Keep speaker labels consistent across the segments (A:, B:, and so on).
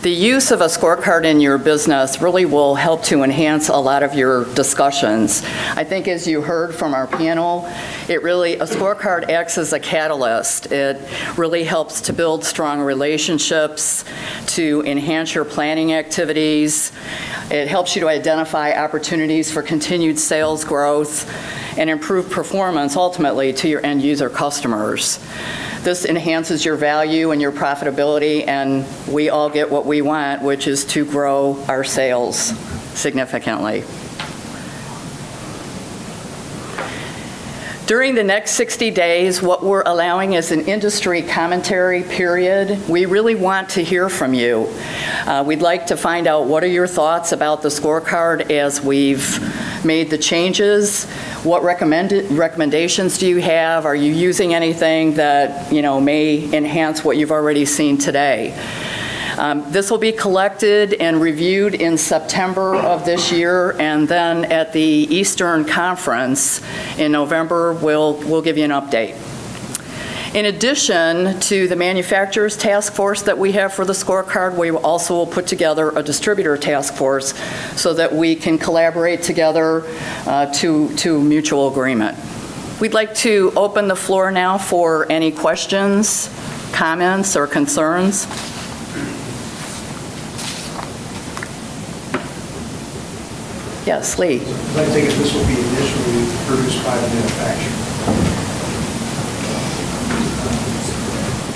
A: The use of a scorecard in your business really will help to enhance a lot of your discussions. I think as you heard from our panel, a scorecard acts as a catalyst. It really helps to build strong relationships, to enhance your planning activities. It helps you to identify opportunities for continued sales growth and improve performance ultimately to your end user customers. This enhances your value and your profitability, and we all get what we want, which is to grow our sales significantly. During the next 60 days, what we're allowing is an industry commentary period. We really want to hear from you. We'd like to find out what are your thoughts about the scorecard as we've made the changes. What recommendations do you have? Are you using anything that may enhance what you've already seen today? This will be collected and reviewed in September of this year, and then at the Eastern Conference in November, we'll give you an update. In addition to the manufacturers task force that we have for the scorecard, we also will put together a distributor task force so that we can collaborate together to mutual agreement. We'd like to open the floor now for any questions, comments, or concerns. Yes, Lee.
B: I take it this will be initially produced by the manufacturer.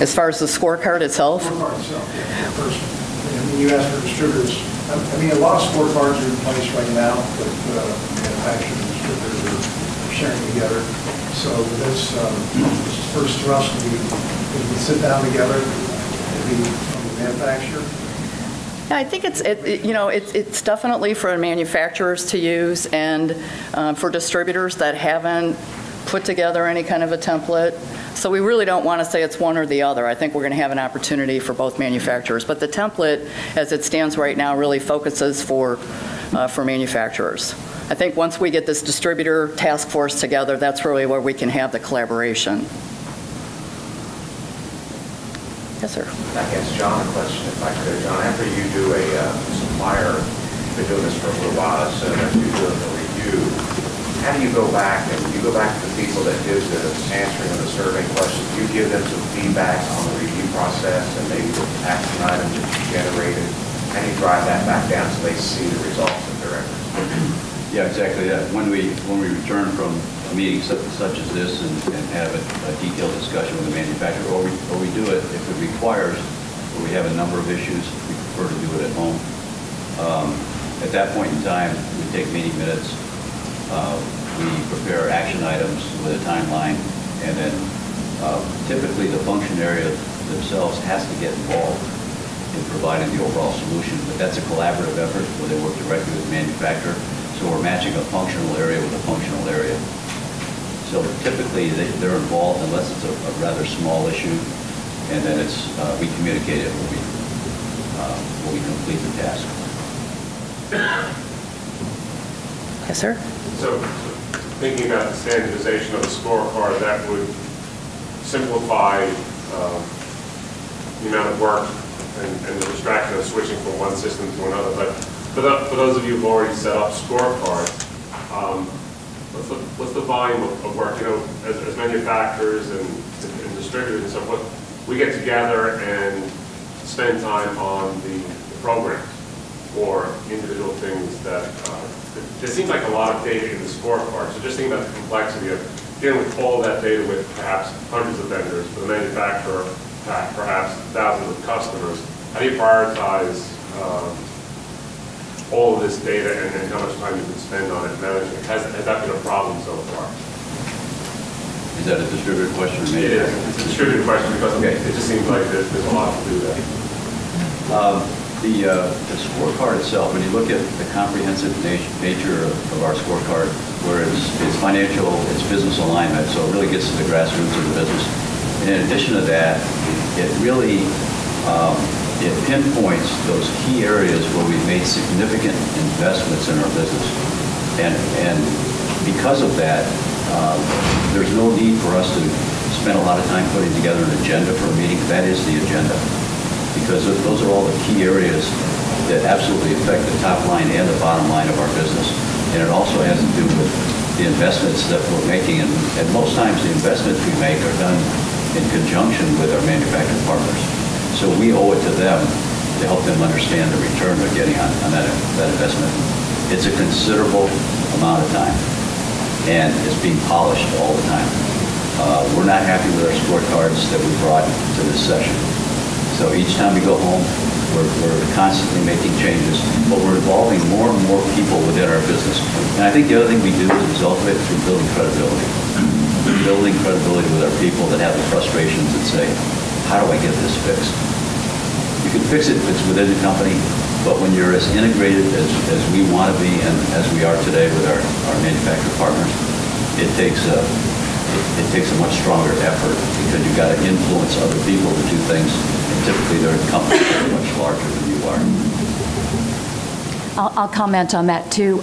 A: As far as the scorecard itself?
B: Scorecard itself, yeah. First, when you ask for distributors, a lot of scorecards are in place right now, but manufacturers and distributors are sharing together. So this is first thrust. We sit down together, from the manufacturer.
A: I think it's definitely for manufacturers to use, and for distributors that haven't put together any kind of a template. So we really don't want to say it's one or the other. I think we're going to have an opportunity for both manufacturers. But the template, as it stands right now, really focuses for manufacturers. I think once we get this distributor task force together, that's really where we can have the collaboration. Yes, sir.
C: I guess John a question, if I could. John, after you do a supplier, you've been doing this for a little while, so after you do a review, how do you go back to the people that did the answering of the survey questions? Do you give them some feedback on the review process and maybe the action items that you generated? How do you drive that back down so they see the results of their efforts?
D: Yeah, exactly that. When we return from a meeting such as this and have a detailed discussion with the manufacturer, or we do it if it requires, or we have a number of issues, we prefer to do it at home. At that point in time, we take meeting minutes. We prepare action items with a timeline, and then typically the function area themselves has to get involved in providing the overall solution. But that's a collaborative effort where they work directly with the manufacturer. So we're matching a functional area with a functional area. So typically they're involved unless it's a rather small issue, and then we communicate it when we complete the task.
A: Yes, sir.
E: So thinking about the standardization of the scorecard, that would simplify the amount of work and the distraction of switching from one system to another. But for those of you who've already set up scorecard, what's the volume of work? As manufacturers and distributors and so forth, we get together and spend time on the program or individual things that there seems like a lot of data in the scorecard. So just thinking about the complexity of dealing with all that data with perhaps hundreds of vendors, for the manufacturer, perhaps thousands of customers. How do you prioritize all of this data and how much time you can spend on it managing it? Has that been a problem so far?
D: Is that a distributor question or maybe?
E: It is. It's a distributor question because it just seems like there's a lot to do there.
D: The scorecard itself, when you look at the comprehensive nature of our scorecard, where it's financial, it's business alignment, so it really gets to the grassroots of the business. And in addition to that, it really it pinpoints those key areas where we've made significant investments in our business. And because of that, there's no need for us to spend a lot of time putting together an agenda for a meeting. That is the agenda. because those are all the key areas that absolutely affect the top line and the bottom line of our business. And it also has to do with the investments that we're making, and most times the investments we make are done in conjunction with our manufacturer partners. So we owe it to them to help them understand the return they're getting on that investment. It's a considerable amount of time, and it's being polished all the time. We're not happy with our scorecards that we brought to this session. So each time we go home, we're constantly making changes, but we're involving more and more people within our business. And I think the other thing we do as a result of it is we're building credibility. We're building credibility with our people that have the frustrations and say, how do I get this fixed? You can fix it if it's within the company, but when you're as integrated as we want to be and as we are today with our manufacturer partners, it takes a much stronger effort because you've got to influence other people to do things, and typically they're in companies that are much larger than you are.
F: I'll comment on that too.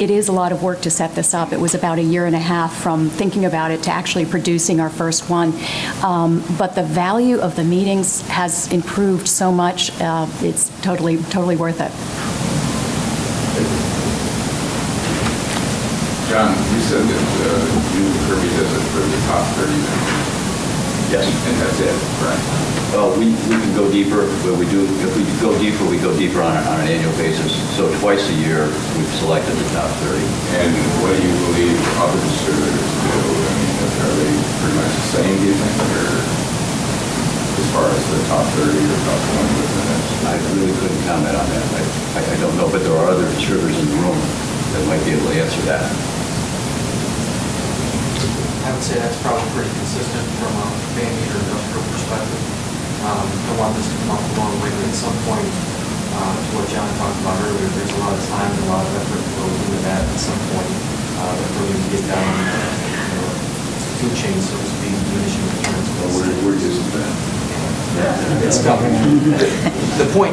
F: It is a lot of work to set this up. It was about 1.5 years from thinking about it to actually producing our first one. But the value of the meetings has improved so much. It's totally worth it.
G: John, you said that Kirby does it for the top 30 members.
D: Yes.
G: And that's it, right?
D: Well, we can go deeper. If we go deeper on an annual basis. So twice a year, we've selected the top 30.
G: And what do you believe other distributors do? I mean, are they pretty much the same, do you think, or as far as the top 30 or top 20 within it?
D: I really couldn't comment on that. I don't know, but there are other distributors in the room that might be able to answer that.
H: I would say that's probably pretty consistent from a fan meter industrial perspective. I want this to come up along the way, but at some point, to what John talked about earlier, there's a lot of time and a lot of effort that goes into that at some point that really get down the food chain, so to speak, diminishing returns.
G: Well, we're just that.
H: Yeah, it's tough. The point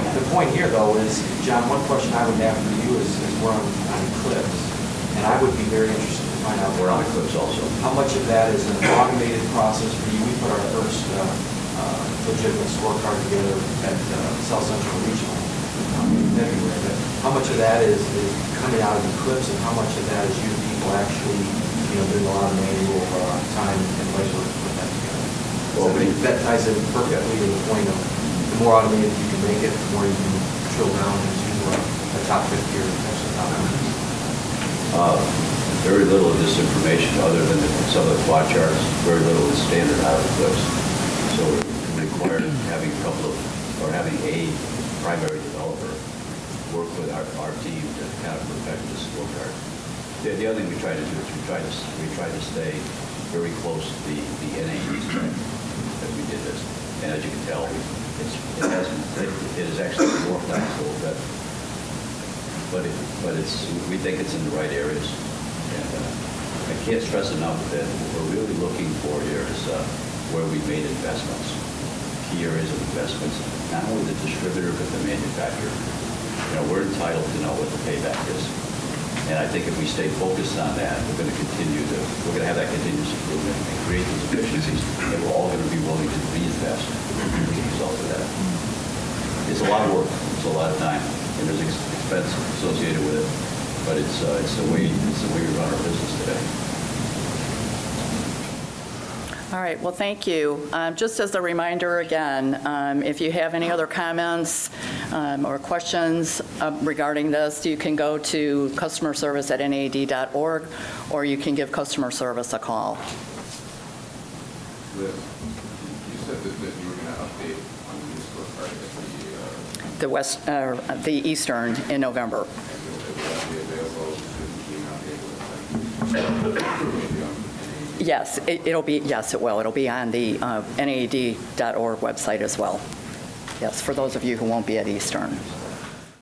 H: here, though, is, John, one question I would have for you is we're on Eclipse, and I would be very interested to find out.
D: We're on Eclipse also.
H: How much of that is an automated process for you? We put our first legitimate scorecard together at South Central Regional in February. But how much of that is coming out of Eclipse, and how much of that is you people actually, doing a lot of manual time and labor to put that together? Well, so that ties in perfectly to the point of the more automated you can make it, the more you can drill down into a top 50 or potentially top 100.
D: Very little of this information, other than some of the quad charts, very little is standard out of Eclipse. So we're required having having a primary developer work with our team to kind of perfect this scorecard. The other thing we try to do is we try to stay very close to the NAED spec as we did this. And as you can tell, it is actually more flexible, but we think it's in the right areas. And I can't stress enough that what we're really looking for here is where we made investments, key areas of investments, not only the distributor but the manufacturer. We're entitled to know what the payback is. And I think if we stay focused on that, we're going to have that continuous improvement and create these efficiencies, and we're all going to be willing to reinvest as a result of that. It's a lot of work, it's a lot of time, and there's expense associated with it. But it's the way we run our business today.
A: All right, well, thank you. Just as a reminder again, if you have any other comments or questions regarding this, you can go to customerservice@naed.org, or you can give customer service a call.
G: You said that you were going to update on the scorecard at
A: The Eastern in November. Yes, it'll be. Yes, it will. It'll be on the NAED.org website as well. Yes, for those of you who won't be at Eastern.